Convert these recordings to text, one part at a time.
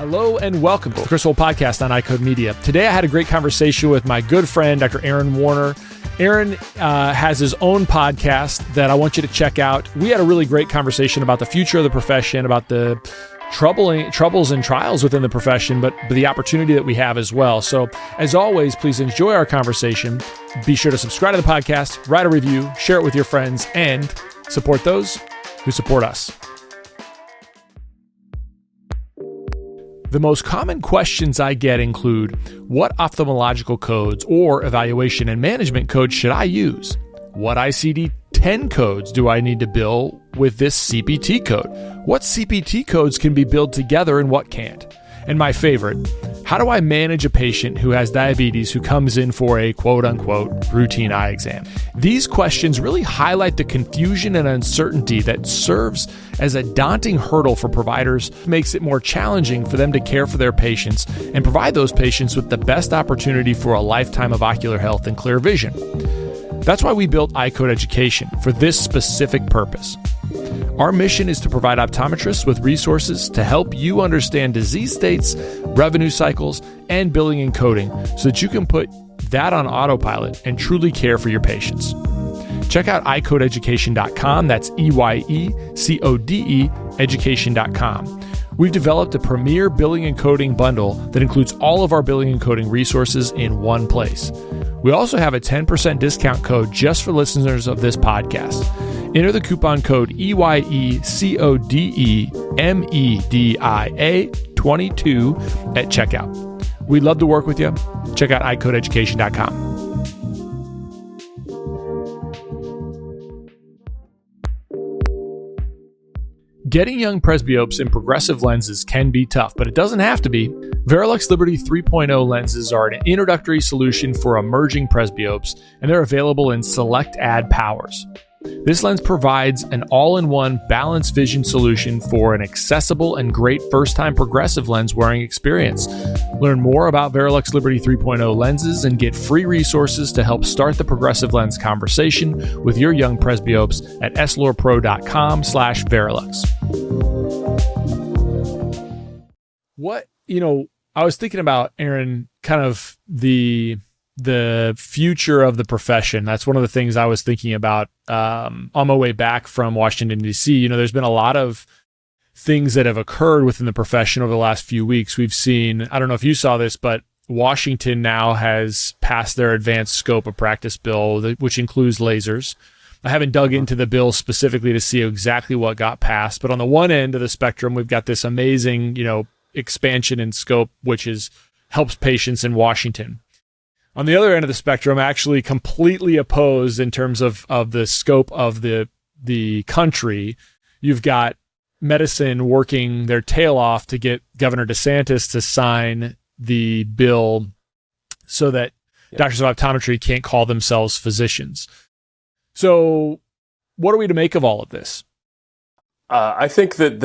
Hello and welcome to the Chris Hole Podcast on iCode Media. Today I had a great conversation with my good friend, Dr. Aaron Werner. Aaron has his own podcast that I want you to check out. We had a really great conversation about the future of the profession, about the troubles and trials within the profession, but the opportunity that we have as well. So as always, please enjoy our conversation. Be sure to subscribe to the podcast, write a review, share it with your friends, and support those who support us. The most common questions I get include, what ophthalmological codes or evaluation and management codes should I use? What ICD-10 codes do I need to bill with this CPT code? What CPT codes can be billed together and what can't? And my favorite, how do I manage a patient who has diabetes who comes in for a quote-unquote routine eye exam? These questions really highlight the confusion and uncertainty that serves as a daunting hurdle for providers, makes it more challenging for them to care for their patients and provide those patients with the best opportunity for a lifetime of ocular health and clear vision. That's why we built iCode Education, for this specific purpose. Our mission is to provide optometrists with resources to help you understand disease states, revenue cycles, and billing and coding so that you can put that on autopilot and truly care for your patients. Check out iCodeEducation.com. That's EYECODE education.com. We've developed a premier billing and coding bundle that includes all of our billing and coding resources in one place. We also have a 10% discount code just for listeners of this podcast. Enter the coupon code EYECODEMEDIA22 at checkout. We'd love to work with you. Check out iCodeEducation.com. Getting young presbyopes in progressive lenses can be tough, but it doesn't have to be. Verilux Liberty 3.0 lenses are an introductory solution for emerging presbyopes, and they're available in select ad powers. This lens provides an all-in-one balanced vision solution for an accessible and great first-time progressive lens wearing experience. Learn more about Verilux Liberty 3.0 lenses and get free resources to help start the progressive lens conversation with your young presbyopes at slurpro.com/Verilux. I was thinking about, Aaron, kind of the future of the profession. That's one of the things I was thinking about on my way back from Washington, D.C. There's been a lot of things that have occurred within the profession over the last few weeks. We've seen, I don't know if you saw this, but Washington now has passed their advanced scope of practice bill, which includes lasers. I haven't dug into the bill specifically to see exactly what got passed, but on the one end of the spectrum, we've got this amazing, expansion in scope, which helps patients in Washington. On the other end of the spectrum, actually completely opposed in terms of the scope of the country, you've got medicine working their tail off to get Governor DeSantis to sign the bill so that doctors of optometry can't call themselves physicians. So what are we to make of all of this? I think that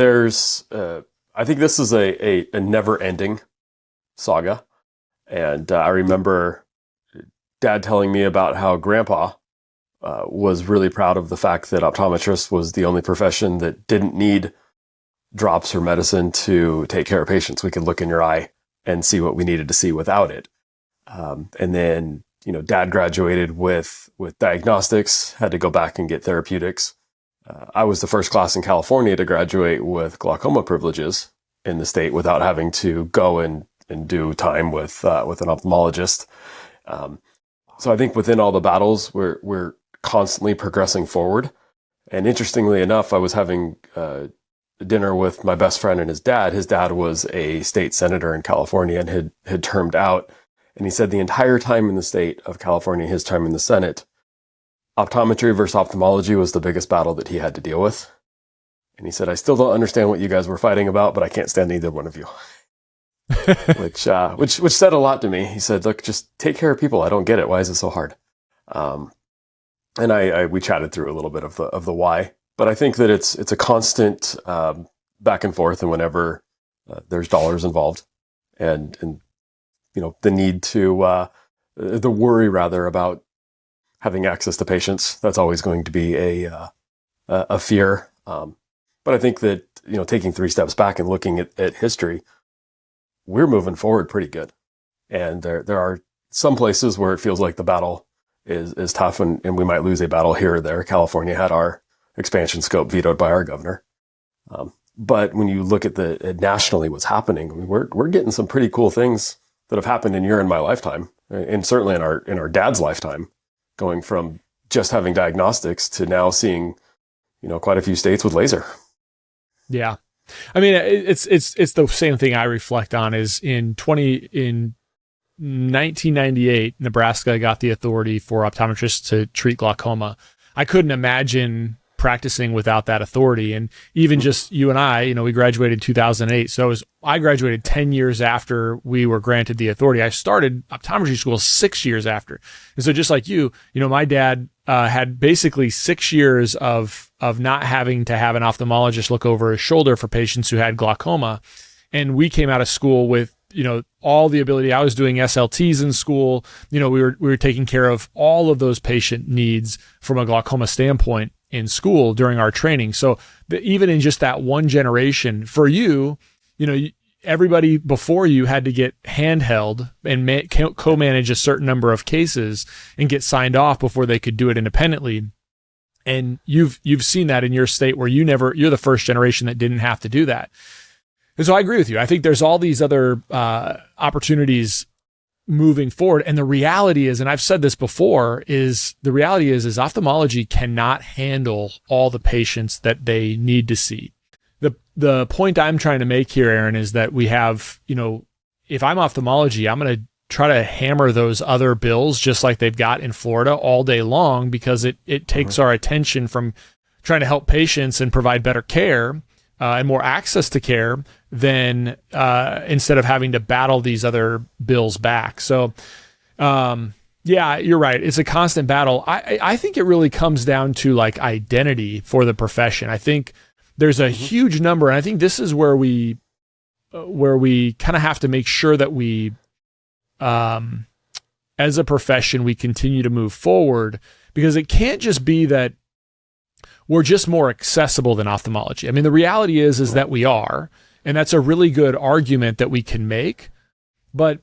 I think this is a never-ending saga. And I remember Dad telling me about how Grandpa was really proud of the fact that optometrist was the only profession that didn't need drops or medicine to take care of patients. We could look in your eye and see what we needed to see without it. And then, Dad graduated with diagnostics, had to go back and get therapeutics. I was the first class in California to graduate with glaucoma privileges in the state without having to go and do time with an ophthalmologist. So I think within all the battles, we're constantly progressing forward. And interestingly enough, I was having dinner with my best friend and his dad. His dad was a state senator in California and had termed out. And he said the entire time in the state of California, his time in the Senate, optometry versus ophthalmology was the biggest battle that he had to deal with. And he said, I still don't understand what you guys were fighting about, but I can't stand either one of you. which said a lot to me. He said, look, just take care of people. I don't get it. Why is it so hard? And we chatted through a little bit of the why, but I think that it's a constant back and forth, and whenever there's dollars involved and the need to the worry rather about having access to patients, that's always going to be a fear. But I think that taking 3 steps back and looking at history, we're moving forward pretty good. And there are some places where it feels like the battle is tough, and we might lose a battle here or there. California had our expansion scope vetoed by our governor. But when you look at nationally what's happening, I mean, we're getting some pretty cool things that have happened in your and my lifetime, and certainly in our dad's lifetime, going from just having diagnostics to now seeing, quite a few states with laser. Yeah. I mean, it's the same thing I reflect on is in 1998, Nebraska got the authority for optometrists to treat glaucoma. I couldn't imagine practicing without that authority. And even just you and I, we graduated in 2008. So I graduated 10 years after we were granted the authority. I started optometry school 6 years after. And so just like you, my dad had basically 6 years of not having to have an ophthalmologist look over his shoulder for patients who had glaucoma. And we came out of school with, all the ability. I was doing SLTs in school. We were taking care of all of those patient needs from a glaucoma standpoint in school during our training. So even in just that one generation, for you, everybody before you had to get handheld and co-manage a certain number of cases and get signed off before they could do it independently. And you've seen that in your state where you're the first generation that didn't have to do that. And so I agree with you. I think there's all these other opportunities moving forward. And the reality is, and I've said this before, is ophthalmology cannot handle all the patients that they need to see. The point I'm trying to make here, Aaron, is that we have, if I'm ophthalmology, I'm going to try to hammer those other bills just like they've got in Florida all day long, because it takes our attention from trying to help patients and provide better care and more access to care than instead of having to battle these other bills back. So, yeah, you're right. It's a constant battle. I think it really comes down to like identity for the profession. I think there's a huge number, and I think this is where we kind of have to make sure that we, as a profession, we continue to move forward, because it can't just be that we're just more accessible than ophthalmology. I mean, the reality is that we are, and that's a really good argument that we can make. But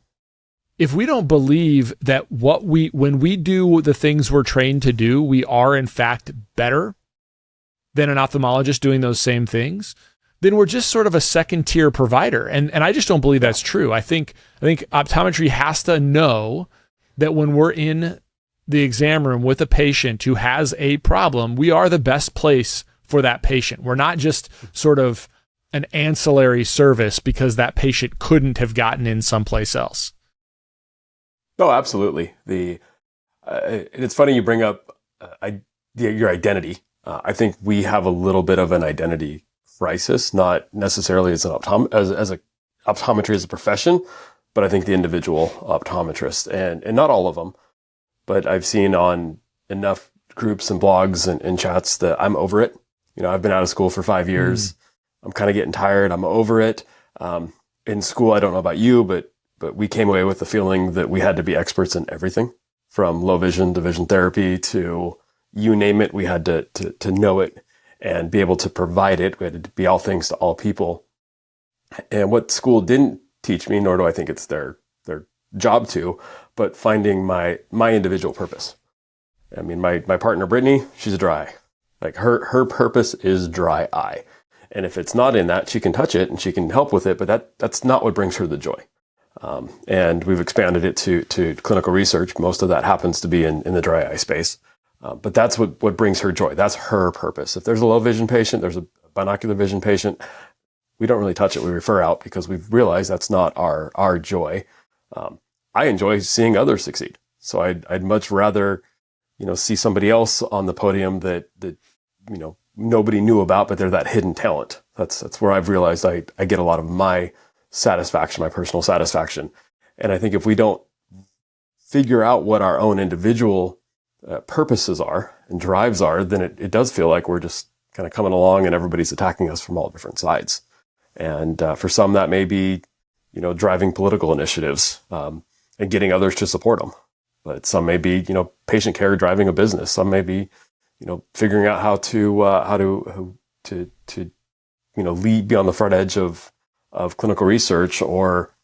if we don't believe that when we do the things we're trained to do, we are in fact better than an ophthalmologist doing those same things, then we're just sort of a second tier provider. And I just don't believe that's true. I think optometry has to know that when we're in the exam room with a patient who has a problem, we are the best place for that patient. We're not just sort of an ancillary service because that patient couldn't have gotten in someplace else. Oh, absolutely. It's funny you bring up your identity. I think we have a little bit of an identity crisis, not necessarily as a optometry as a profession, but I think the individual optometrist, and not all of them. But I've seen on enough groups and blogs and chats that I'm over it. I've been out of school for 5 years. I'm kind of getting tired. I'm over it. In school, I don't know about you, but we came away with the feeling that we had to be experts in everything, from low vision to vision therapy to you name it. We had to know it and be able to provide it. We had to be all things to all people. And what school didn't teach me, nor do I think it's their job to, but finding my individual purpose. I mean, my partner, Brittany, she's a dry eye. Like her purpose is dry eye. And if it's not in that, she can touch it and she can help with it, but that's not what brings her the joy. And we've expanded it to clinical research. Most of that happens to be in the dry eye space. But that's what brings her joy. That's her purpose. If there's a low vision patient, there's a binocular vision patient, we don't really touch it. We refer out because we've realized that's not our joy. I enjoy seeing others succeed. So I'd much rather, see somebody else on the podium that nobody knew about, but they're that hidden talent. That's where I've realized I get a lot of my satisfaction, my personal satisfaction. And I think if we don't figure out what our own individual purposes are and drives are, then it does feel like we're just kind of coming along and everybody's attacking us from all different sides. And for some, that may be, driving political initiatives and getting others to support them. But some may be, patient care driving a business. Some may be, figuring out how to lead, be on the front edge of clinical research, or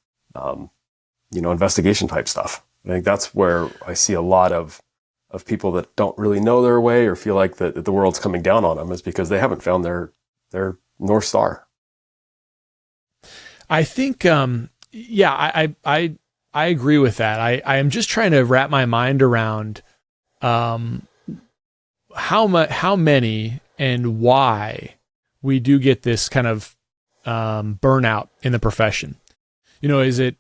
investigation type stuff. I think that's where I see a lot of people that don't really know their way or feel like that the world's coming down on them, is because they haven't found their North Star. I think, I agree with that. I am just trying to wrap my mind around how many and why we do get this kind of burnout in the profession. Is it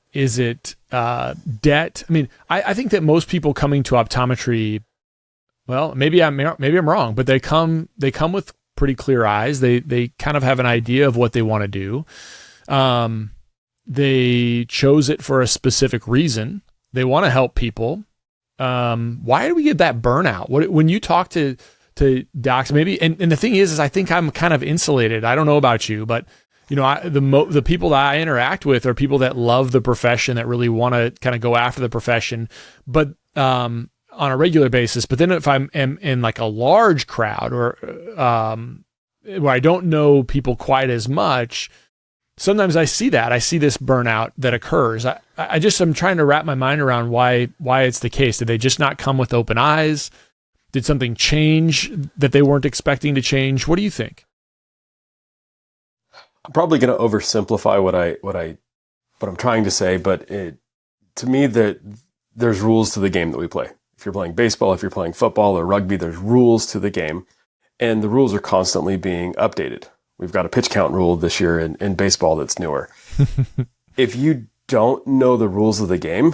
debt? I mean, I think that most people coming to optometry, well, maybe I'm wrong, but they come with pretty clear eyes. They kind of have an idea of what they want to do. They chose it for a specific reason. They want to help people. Why do we get that burnout? When you talk to docs, maybe, and the thing is I think I'm kind of insulated. I don't know about you, but the people that I interact with are people that love the profession, that really want to kind of go after the profession, but on a regular basis. But then if I'm in like a large crowd or where I don't know people quite as much, sometimes I see this burnout that occurs. I'm trying to wrap my mind around why it's the case. Did they just not come with open eyes? Did something change that they weren't expecting to change? What do you think? I'm probably going to oversimplify what I'm trying to say, but to me, there's rules to the game that we play. If you're playing baseball, if you're playing football or rugby, there's rules to the game, and the rules are constantly being updated. We've got a pitch count rule this year in baseball that's newer. If you don't know the rules of the game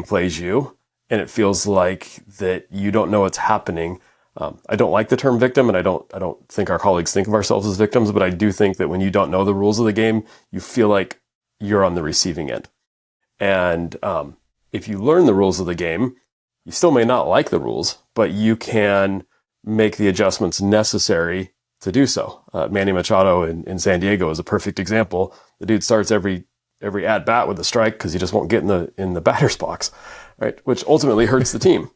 plays you, and it feels like that you don't know what's happening. I don't like the term victim, and I don't think our colleagues think of ourselves as victims, but I do think that when you don't know the rules of the game, you feel like you're on the receiving end. And if you learn the rules of the game, you still may not like the rules, but you can make the adjustments necessary to do so. Manny Machado in San Diego is a perfect example. The dude starts every at bat with a strike because he just won't get in the batter's box, right? Which ultimately hurts the team.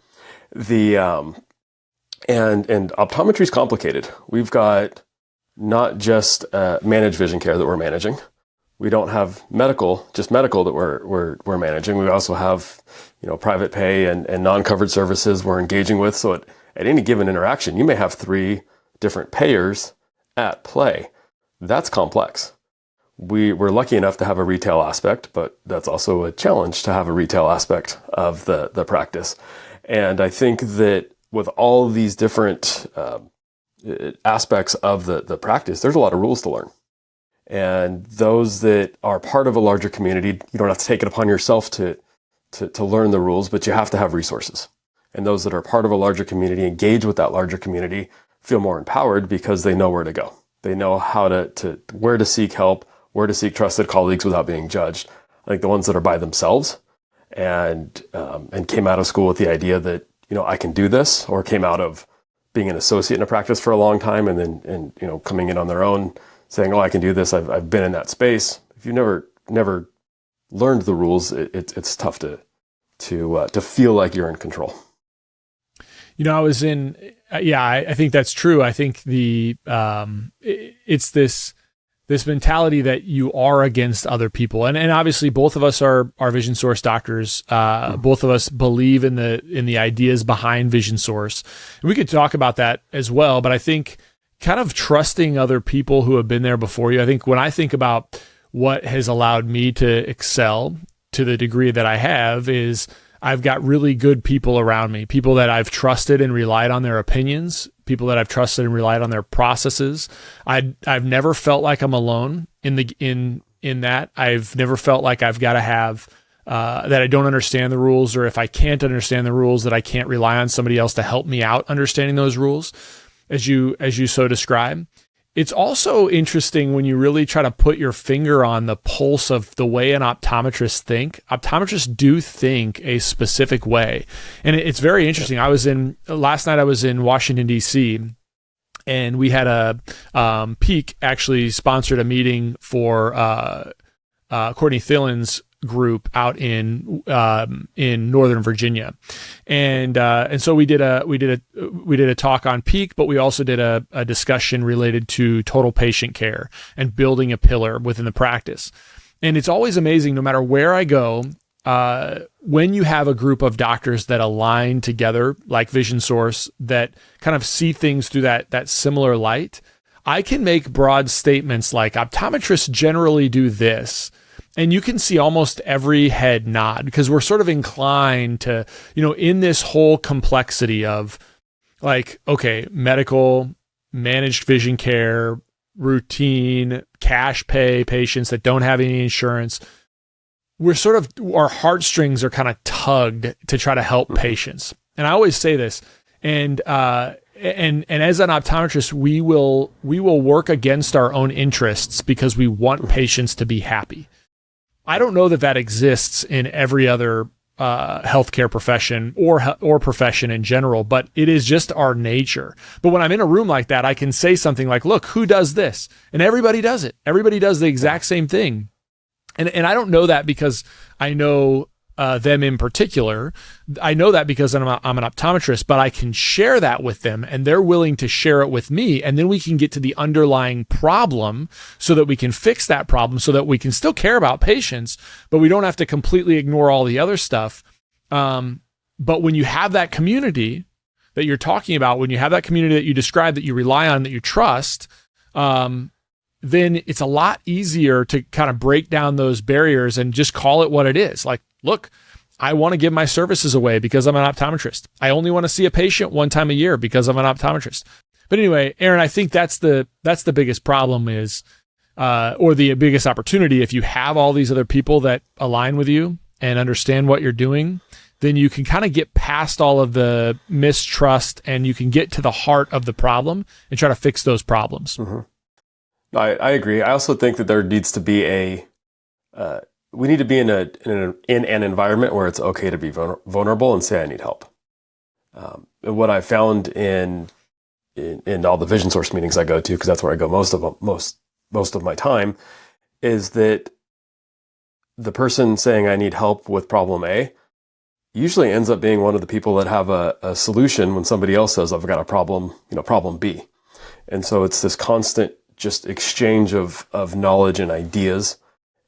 And optometry is complicated. We've got not just managed vision care that we're managing. We don't have medical that we're managing. We also have, private pay and non-covered services we're engaging with. So at any given interaction, you may have 3 different payers at play. That's complex. We're lucky enough to have a retail aspect, but that's also a challenge to have a retail aspect of the practice. And I think that with all these different aspects of the practice, there's a lot of rules to learn. And those that are part of a larger community, you don't have to take it upon yourself to learn the rules, but you have to have resources. And those that are part of a larger community, engage with that larger community, feel more empowered because they know where to go. They know how to where to seek help, where to seek trusted colleagues without being judged. I think the ones that are by themselves and came out of school with the idea that, I can do this, or came out of being an associate in a practice for a long time and then coming in on their own saying, oh, I can do this. I've been in that space. If you never learned the rules, it's tough to feel like you're in control. I think that's true. I think it's this mentality that you are against other people. And obviously both of us are Vision Source doctors. Both of us believe in the ideas behind Vision Source. And we could talk about that as well, but I think kind of trusting other people who have been there before you. I think when I think about what has allowed me to excel to the degree that I have is I've got really good people around me, people that I've trusted and relied on their opinions, people that I've trusted and relied on their processes. I've never felt like I'm alone in that. I've never felt like I've got to have that I don't understand the rules, or if I can't understand the rules, that I can't rely on somebody else to help me out understanding those rules, as you so describe. It's also interesting when you really try to put your finger on the pulse of the way an optometrist think. Optometrists do think a specific way. And it's very interesting. Last night I was in Washington, D.C., and we had Peak actually sponsored a meeting for Courtney Thielen's group out in Northern Virginia, and so we did a talk on Peak, but we also did a discussion related to total patient care and building a pillar within the practice. And it's always amazing, no matter where I go, when you have a group of doctors that align together, like Vision Source, that kind of see things through that similar light, I can make broad statements like optometrists generally do this. And you can see almost every head nod because we're sort of inclined to, in this whole complexity of like, okay, medical, managed vision care, routine, cash pay patients that don't have any insurance. We're sort of, our heartstrings are kind of tugged to try to help patients. And I always say this, and as an optometrist, we will work against our own interests because we want patients to be happy. I don't know that exists in every other healthcare profession or profession in general, but it is just our nature. But when I'm in a room like that, I can say something like, look, who does this? And everybody does it. Everybody does the exact same thing. And I don't know that because I know them in particular. I know that because I'm an optometrist, but I can share that with them and they're willing to share it with me. And then we can get to the underlying problem so that we can fix that problem so that we can still care about patients, but we don't have to completely ignore all the other stuff. But when you have that community that you're talking about, when you have that community that you describe, that you rely on, that you trust, then it's a lot easier to kind of break down those barriers and just call it what it is. Like, look, I want to give my services away because I'm an optometrist. I only want to see a patient one time a year because I'm an optometrist. But anyway, Aaron, I think that's the biggest problem is, or the biggest opportunity. If you have all these other people that align with you and understand what you're doing, then you can kind of get past all of the mistrust and you can get to the heart of the problem and try to fix those problems. Mm-hmm. I agree. I also think that there needs to be we need to be in an environment where it's okay to be vulnerable and say I need help. And what I found in all the Vision Source meetings I go to, because that's where I go most of my time, is that the person saying I need help with problem A usually ends up being one of the people that have a solution when somebody else says I've got a problem, problem B. And so it's this constant just exchange of knowledge and ideas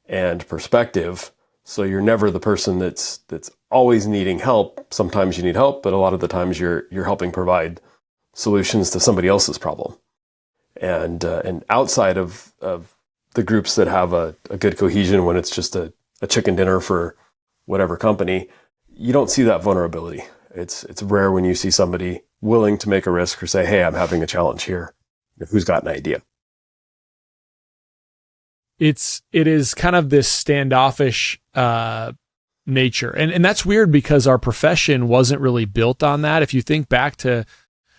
and perspective. So you're never the person that's always needing help. Sometimes you need help, but a lot of the times you're helping provide solutions to somebody else's problem. And outside of the groups that have a good cohesion, when it's just a chicken dinner for whatever company, you don't see that vulnerability. It's rare when you see somebody willing to make a risk or say, hey, I'm having a challenge here. Who's got an idea? It is kind of this standoffish nature. And that's weird because our profession wasn't really built on that. If you think back to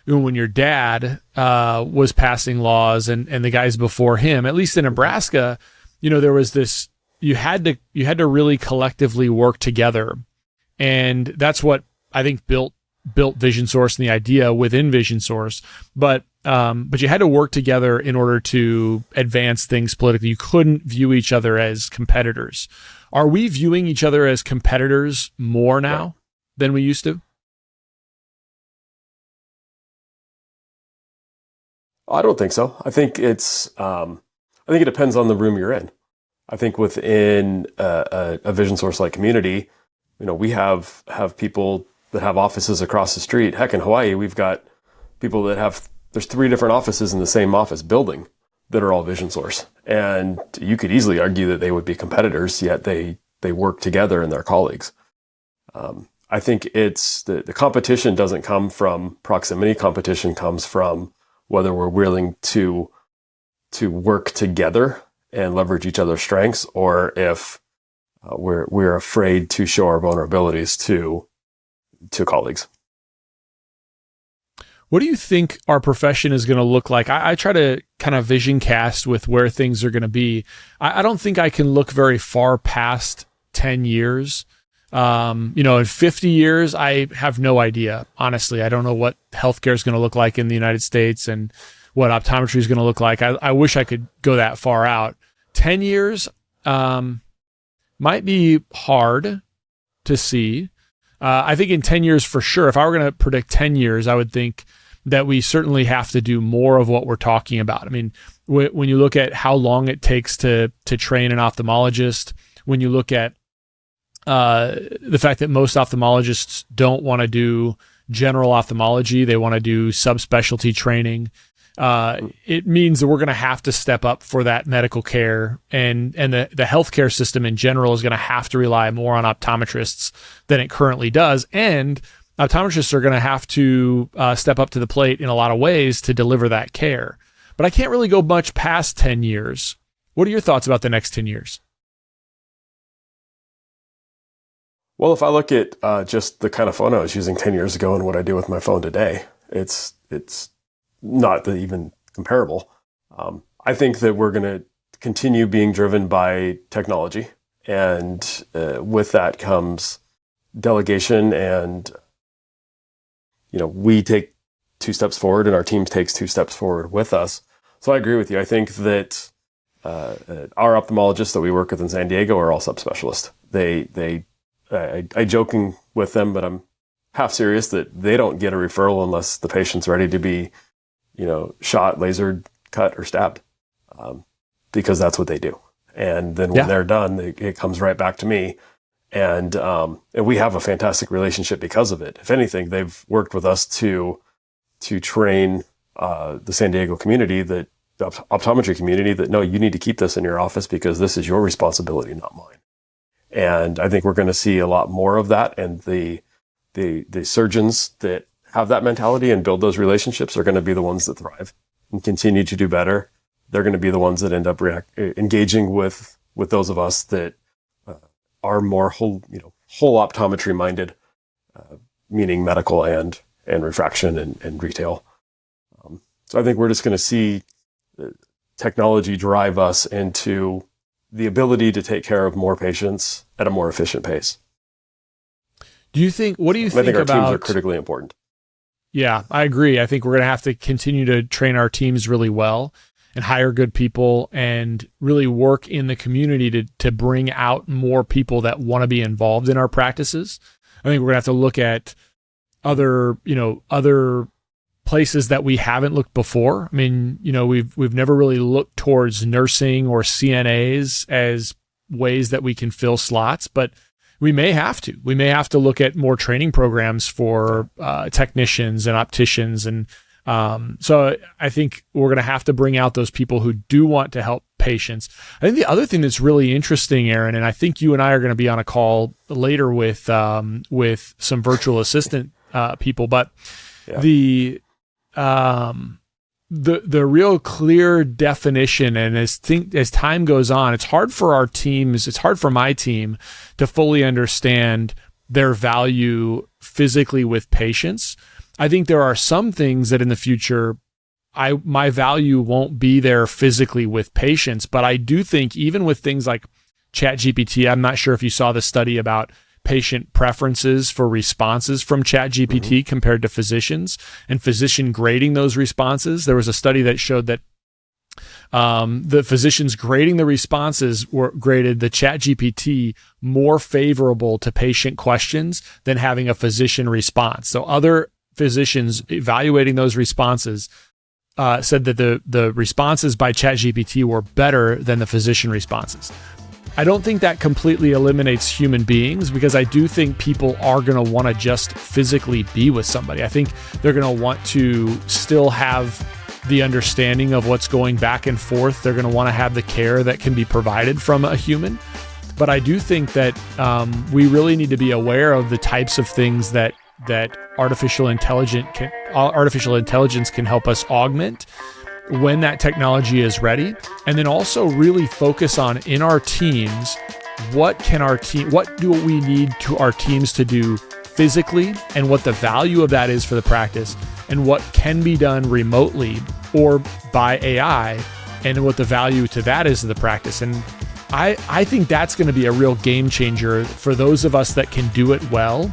when your dad was passing laws and the guys before him, at least in Nebraska, there was this, you had to really collectively work together. And that's what I think built Vision Source and the idea within Vision Source. But you had to work together in order to advance things politically. You couldn't view each other as competitors. Are we viewing each other as competitors more now than we used to? I don't think so. I think it depends on the room you're in. I think within a Vision Source like community, we have people that have offices across the street. Heck, in Hawaii, we've got people that there's 3 different offices in the same office building that are all Vision Source. And you could easily argue that they would be competitors, yet they work together and they're colleagues. I think it's the competition doesn't come from proximity. Competition comes from whether we're willing to work together and leverage each other's strengths, or if we're afraid to show our vulnerabilities to colleagues. What do you think our profession is going to look like? I try to kind of vision cast with where things are going to be. I don't think I can look very far past 10 years. In 50 years, I have no idea. Honestly, I don't know what healthcare is going to look like in the United States and what optometry is going to look like. I wish I could go that far out. 10 years might be hard to see. I think in 10 years for sure, if I were going to predict 10 years, I would think that we certainly have to do more of what we're talking about. I mean, when you look at how long it takes to train an ophthalmologist, when you look at the fact that most ophthalmologists don't want to do general ophthalmology, they want to do subspecialty training. It means that we're going to have to step up for that medical care, and the healthcare system in general is going to have to rely more on optometrists than it currently does. And optometrists are going to have to step up to the plate in a lot of ways to deliver that care. But I can't really go much past 10 years. What are your thoughts about the next 10 years? Well, if I look at just the kind of phone I was using 10 years ago and what I do with my phone today, it's not even comparable. I think that we're going to continue being driven by technology, and with that comes delegation, and we take 2 steps forward and our team takes 2 steps forward with us. So I agree with you. I think that our ophthalmologists that we work with in San Diego are all subspecialists. I joking with them, but I'm half serious that they don't get a referral unless the patient's ready to be, shot, lasered, cut, or stabbed, because that's what they do. And then when they're done, it comes right back to me. And we have a fantastic relationship because of it. If anything, they've worked with us to train the San Diego community, the optometry community, that no, you need to keep this in your office because this is your responsibility, not mine. And I think we're going to see a lot more of that. And the surgeons that have that mentality and build those relationships are going to be the ones that thrive and continue to do better. They're going to be the ones that end up engaging with those of us that are more whole optometry minded, meaning medical and refraction and retail. So I think we're just going to see technology drive us into the ability to take care of more patients at a more efficient pace. What do you think I think our about teams are critically important. Yeah, I agree. I think we're going to have to continue to train our teams really well and hire good people and really work in the community to bring out more people that want to be involved in our practices. I think we're going to have to look at other places that we haven't looked before. I mean, we've never really looked towards nursing or CNAs as ways that we can fill slots, but we may have to. We may have to look at more training programs for technicians and opticians. And so I think we're going to have to bring out those people who do want to help patients. I think the other thing that's really interesting, Aaron, and I think you and I are going to be on a call later with some virtual assistant people, but the real clear definition, and as time goes on, it's hard for our teams, it's hard for my team to fully understand their value physically with patients. I think there are some things that in the future, my value won't be there physically with patients, but I do think even with things like ChatGPT, I'm not sure if you saw the study about patient preferences for responses from ChatGPT compared to physicians and physician grading those responses. There was a study that showed that the physicians grading the responses graded the ChatGPT more favorable to patient questions than having a physician response. So other physicians evaluating those responses said that the responses by ChatGPT were better than the physician responses. I don't think that completely eliminates human beings, because I do think people are going to want to just physically be with somebody. I think they're going to want to still have the understanding of what's going back and forth. They're going to want to have the care that can be provided from a human. But I do think that we really need to be aware of the types of things that artificial intelligence can help us augment when that technology is ready, and then also really focus on in our teams, what do we need to our teams to do physically, and what the value of that is for the practice, and what can be done remotely or by AI, and what the value to that is to the practice. And I think that's going to be a real game changer for those of us that can do it well.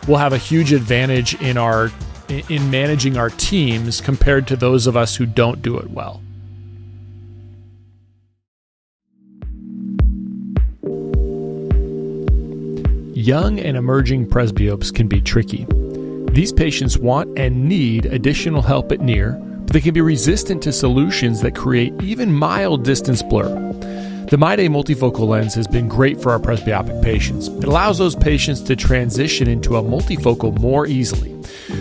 We'll have a huge advantage in managing our teams compared to those of us who don't do it well. Young and emerging presbyopes can be tricky. These patients want and need additional help at near, They can be resistant to solutions that create even mild distance blur. The MyDay multifocal lens has been great for our presbyopic patients. It allows those patients to transition into a multifocal more easily.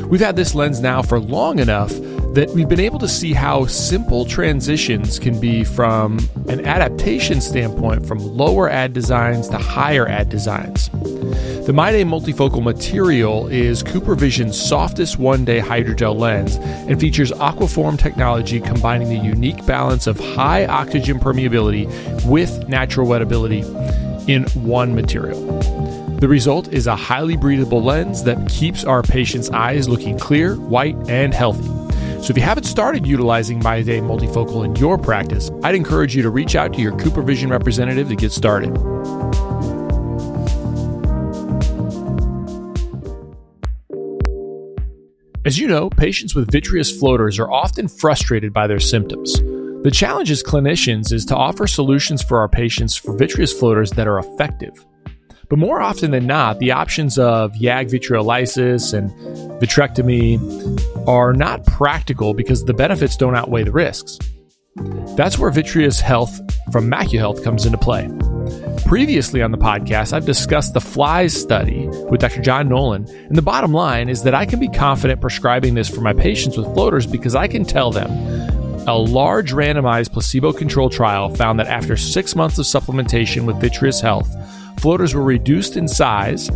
We've had this lens now for long enough that we've been able to see how simple transitions can be from an adaptation standpoint from lower ad designs to higher ad designs. The MyDay multifocal material is CooperVision's softest one-day hydrogel lens and features aquaform technology combining the unique balance of high oxygen permeability with natural wettability in one material. The result is a highly breathable lens that keeps our patients' eyes looking clear, white, and healthy. So if you haven't started utilizing MyDay multifocal in your practice, I'd encourage you to reach out to your CooperVision representative to get started. As you know, patients with vitreous floaters are often frustrated by their symptoms. The challenge as clinicians is to offer solutions for our patients for vitreous floaters that are effective. But more often than not, the options of YAG vitreolysis and vitrectomy are not practical because the benefits don't outweigh the risks. That's where Vitreous Health from MacuHealth comes into play. Previously on the podcast, I've discussed the FLIES study with Dr. John Nolan, and the bottom line is that I can be confident prescribing this for my patients with floaters because I can tell them a large randomized placebo-controlled trial found that after 6 months of supplementation with Vitreous Health, floaters were reduced in size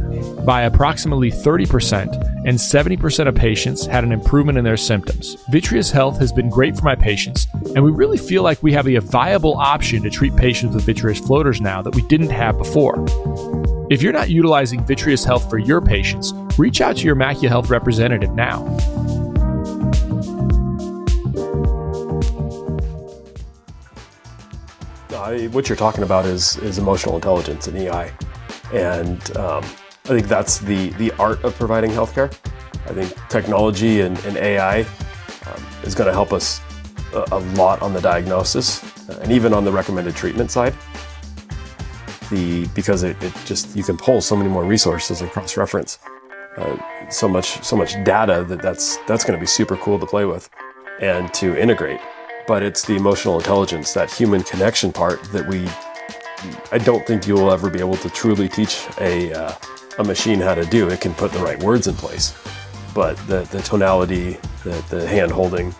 by approximately 30%, and 70% of patients had an improvement in their symptoms. Vitreous Health has been great for my patients, and we really feel like we have a viable option to treat patients with vitreous floaters now that we didn't have before. If you're not utilizing Vitreous Health for your patients, reach out to your MacuHealth representative now. What you're talking about is emotional intelligence and EI. And I think that's the art of providing healthcare. I think technology and AI is going to help us a lot on the diagnosis and even on the recommended treatment side. Because it just, you can pull so many more resources and cross-reference so much data that's going to be super cool to play with and to integrate. But it's the emotional intelligence, that human connection part that I don't think you will ever be able to truly teach a machine how to do. It can put the right words in place, but the tonality, the hand holding,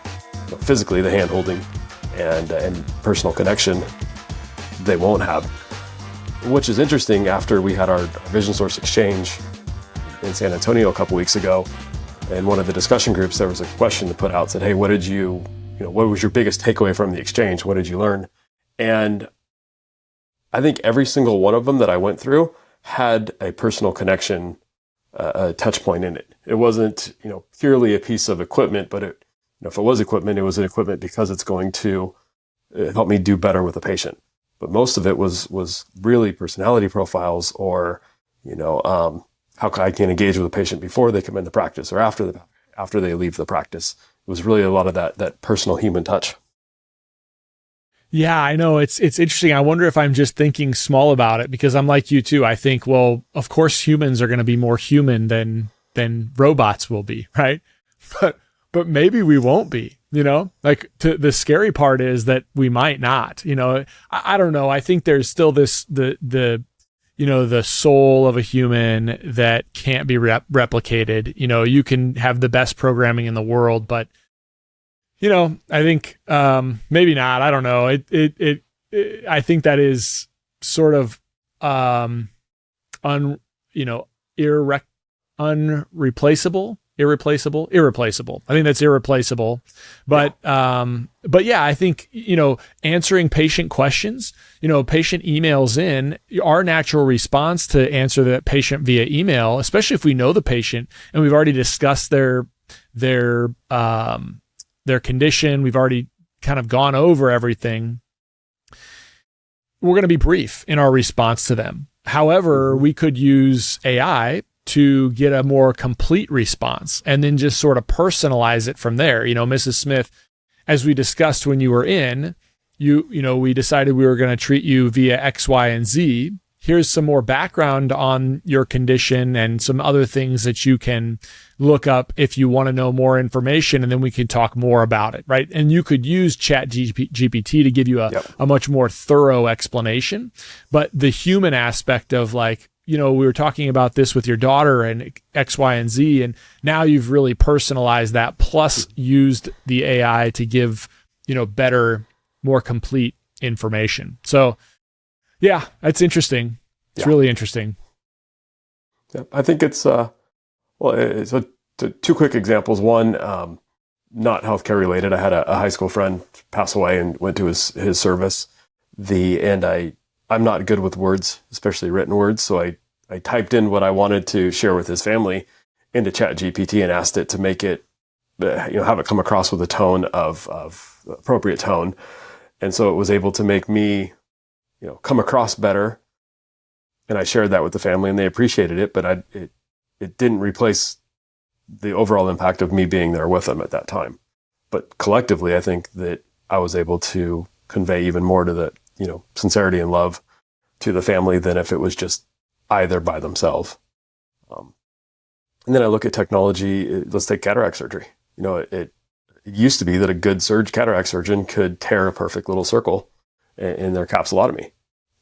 physically the hand holding and personal connection, they won't have. Which is interesting. After we had our Vision Source Exchange in San Antonio a couple weeks ago, in one of the discussion groups, there was a question to put out, said, hey, what was your biggest takeaway from the exchange? What did you learn? And I think every single one of them that I went through had a personal connection, a touch point in it. It wasn't, purely a piece of equipment, but if it was equipment, it was an equipment because it's going to help me do better with the patient. But most of it was really personality profiles or, how I can engage with a patient before they come into practice or after they leave the practice. It was really a lot of that personal human touch. Yeah, I know. It's interesting. I wonder if I'm just thinking small about it because I'm like you too. I think, well, of course humans are going to be more human than robots will be, right? But maybe we won't be, the scary part is that we might not, I don't know. I think there's still the soul of a human that can't be replicated. You can have the best programming in the world, but I think maybe not. I don't know. I think that is sort of unreplaceable. Irreplaceable. I think that's irreplaceable. But yeah, I think, answering patient questions, patient emails in, our natural response to answer that patient via email, especially if we know the patient and we've already discussed their condition, we've already kind of gone over everything. We're going to be brief in our response to them. However, we could use AI to get a more complete response and then just sort of personalize it from there. Mrs. Smith, as we discussed when you were in, we decided we were going to treat you via X, Y, and Z. here's some more background on your condition and some other things that you can look up if you want to know more information, and then we can talk more about it, right? And you could use GPT to give you a much more thorough explanation. But the human aspect of like, we were talking about this with your daughter and X, Y, and Z, and now you've really personalized that, plus used the AI to give, better, more complete information. So yeah, that's interesting. It's really interesting. Yeah, I think it's, two quick examples. One, not healthcare related. I had a high school friend pass away and went to his service. I'm not good with words, especially written words. So I typed in what I wanted to share with his family into ChatGPT and asked it to make it, have it come across with a tone of appropriate tone. And so it was able to make me, come across better. And I shared that with the family and they appreciated it, but it didn't replace the overall impact of me being there with them at that time. But collectively, I think that I was able to convey even more to the, sincerity and love to the family than if it was just either by themselves. And then I look at technology. Let's take cataract surgery. It used to be that a good cataract surgeon could tear a perfect little circle in their capsulotomy.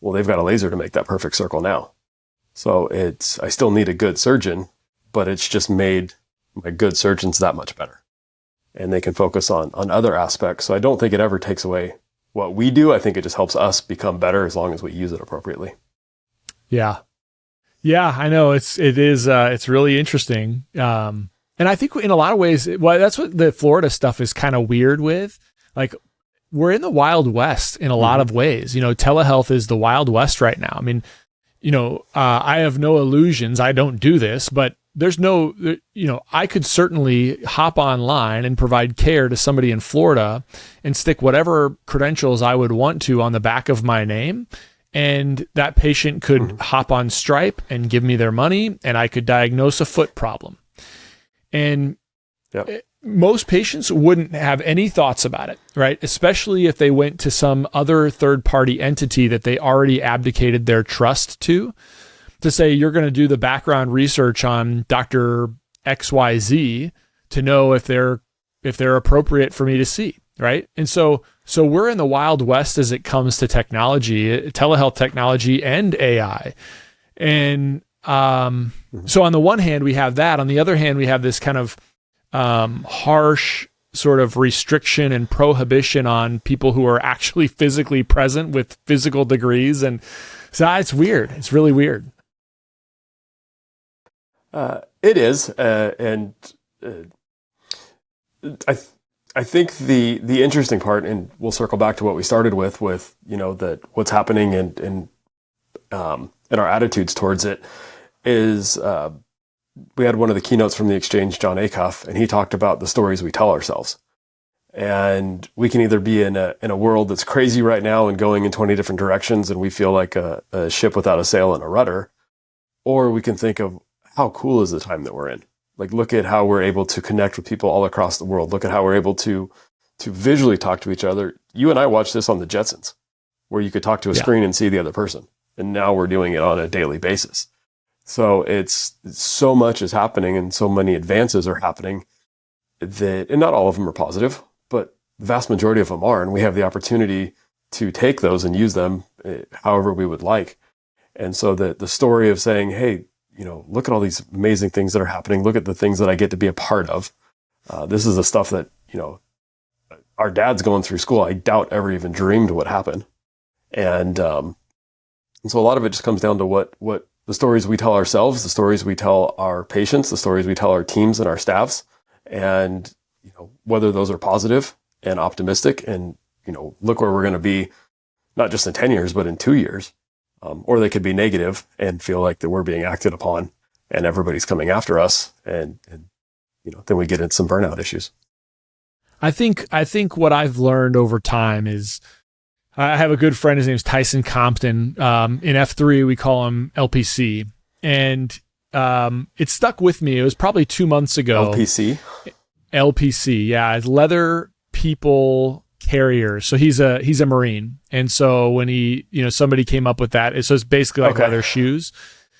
Well, they've got a laser to make that perfect circle now. So I still need a good surgeon, but it's just made my good surgeons that much better. And they can focus on other aspects. So I don't think it ever takes away what we do. I think it just helps us become better as long as we use it appropriately. Yeah. Yeah, I know it's really interesting. And I think in a lot of ways, that's what the Florida stuff is kind of weird with. Like, we're in the Wild West in a lot of ways. Telehealth is the Wild West right now. I mean, I have no illusions. I don't do this, but there's no, I could certainly hop online and provide care to somebody in Florida and stick whatever credentials I would want to on the back of my name. And that patient could hop on Stripe and give me their money, and I could diagnose a foot problem. And most patients wouldn't have any thoughts about it, right? Especially if they went to some other third-party entity that they already abdicated their trust to say, you're going to do the background research on Dr. XYZ to know if they're appropriate for me to see, right? And so we're in the Wild West as it comes to technology, telehealth technology and AI. And so on the one hand, we have that. On the other hand, we have this kind of harsh sort of restriction and prohibition on people who are actually physically present with physical degrees. And so it's weird. It's really weird. It is. I think the interesting part, and we'll circle back to what we started with that what's happening and our attitudes towards it is, we had one of the keynotes from the exchange, John Acuff, and he talked about the stories we tell ourselves. And we can either be in a world that's crazy right now and going in 20 different directions and we feel like a ship without a sail and a rudder, or we can think of how cool is the time that we're in. Like, look at how we're able to connect with people all across the world. Look at how we're able to visually talk to each other. You and I watched this on the Jetsons, where you could talk to a screen and see the other person. And now we're doing it on a daily basis. So it's so much is happening and so many advances are happening that, and not all of them are positive, but the vast majority of them are. And we have the opportunity to take those and use them however we would like. And so the story of saying, hey, look at all these amazing things that are happening. Look at the things that I get to be a part of. This is the stuff that, our dad's going through school. I doubt ever even dreamed would happen. And so a lot of it just comes down to what the stories we tell ourselves, the stories we tell our patients, the stories we tell our teams and our staffs, and, whether those are positive and optimistic and, look where we're going to be, not just in 10 years, but in 2 years. Or they could be negative and feel like that we're being acted upon and everybody's coming after us. And then we get into some burnout issues. I think what I've learned over time is I have a good friend. His name is Tyson Compton. In F3, we call him LPC. And it stuck with me. It was probably 2 months ago. LPC? LPC, yeah. Leather People carriers. So he's a Marine. And so when somebody came up with that, so it's basically like leather shoes.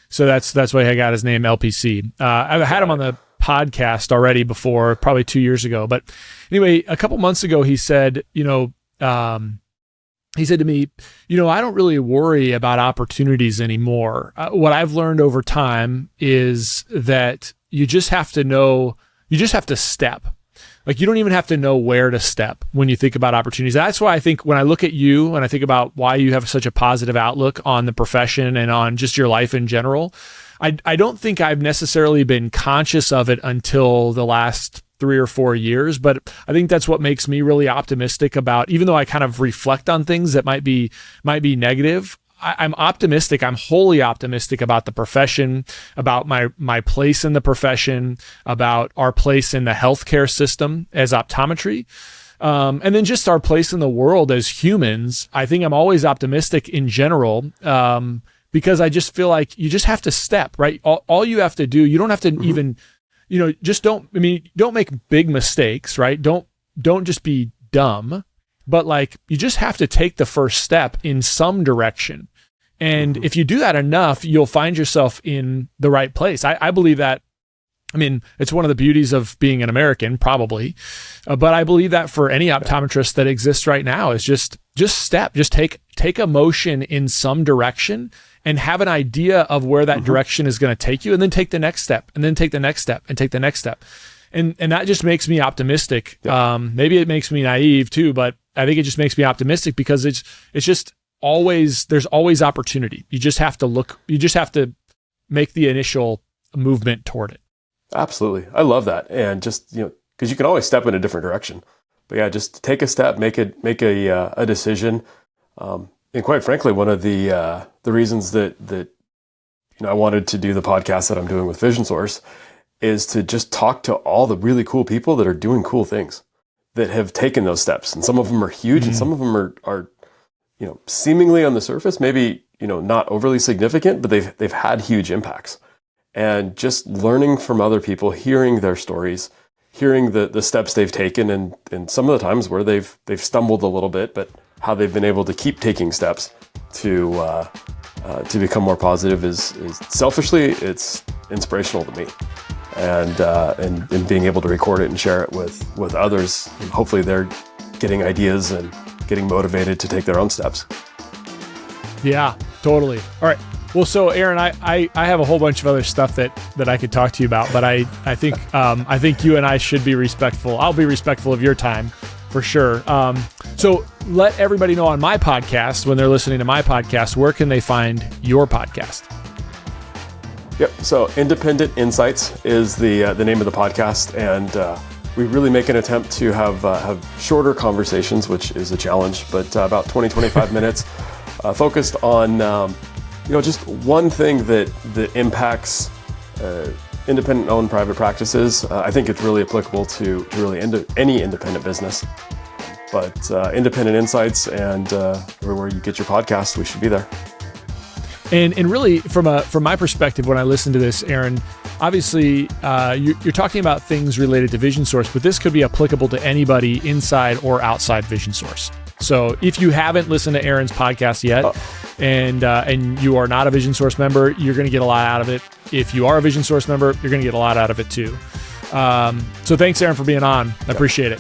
So that's why I got his name LPC. I've had him on the podcast already before, probably 2 years ago. But anyway, a couple months ago, he said, he said to me, I don't really worry about opportunities anymore. What I've learned over time is that you just have to step. Like, you don't even have to know where to step when you think about opportunities. That's why I think when I look at you and I think about why you have such a positive outlook on the profession and on just your life in general, I don't think I've necessarily been conscious of it until the last 3 or 4 years, but I think that's what makes me really optimistic about, even though I kind of reflect on things that might be negative, I'm optimistic. I'm wholly optimistic about the profession, about my place in the profession, about our place in the healthcare system as optometry, and then just our place in the world as humans. I think I'm always optimistic in general, because I just feel like you just have to step, right? All you have to do, you don't have to even, just don't make big mistakes, right? Don't just be dumb, but like, you just have to take the first step in some direction. And if you do that enough, you'll find yourself in the right place. I believe that. It's one of the beauties of being an American, probably. But I believe that for any optometrist that exists right now is just step, just take a motion in some direction and have an idea of where that direction is going to take you, and then take the next step, and then take the next step, and take the next step. And that just makes me optimistic. Yeah. Maybe it makes me naive too, but I think it just makes me optimistic because it's just there's always opportunity. You just have to look, you just have to make the initial movement toward it. Absolutely. I love that. And just, because you can always step in a different direction, but yeah, just take a step, make a decision. And quite frankly, one of the reasons that I wanted to do the podcast that I'm doing with Vision Source is to just talk to all the really cool people that are doing cool things, that have taken those steps. And some of them are huge, and some of them are seemingly on the surface, maybe, not overly significant, but they've had huge impacts. And just learning from other people, hearing their stories, hearing the steps they've taken, and some of the times where they've stumbled a little bit, but how they've been able to keep taking steps to become more positive is selfishly, it's inspirational to me. And being able to record it and share it with others, hopefully they're getting ideas and getting motivated to take their own steps. Yeah, totally. All right. Well, so Aaron, I have a whole bunch of other stuff that I could talk to you about, but I think you and I should be respectful. I'll be respectful of your time for sure. So let everybody know on my podcast, when they're listening to my podcast, where can they find your podcast? Yep. So Independent Insights is the name of the podcast, and we really make an attempt to have shorter conversations, which is a challenge, but about 20-25 minutes, focused on just one thing that impacts independent-owned private practices. I think it's really applicable to really any independent business. But Independent Insights, and where you get your podcast, we should be there. And really, from my perspective, when I listen to this, Aaron, obviously you're talking about things related to Vision Source, but this could be applicable to anybody inside or outside Vision Source. So if you haven't listened to Aaron's podcast yet, and you are not a Vision Source member, you're going to get a lot out of it. If you are a Vision Source member, you're going to get a lot out of it too. So thanks, Aaron, for being on. I appreciate it.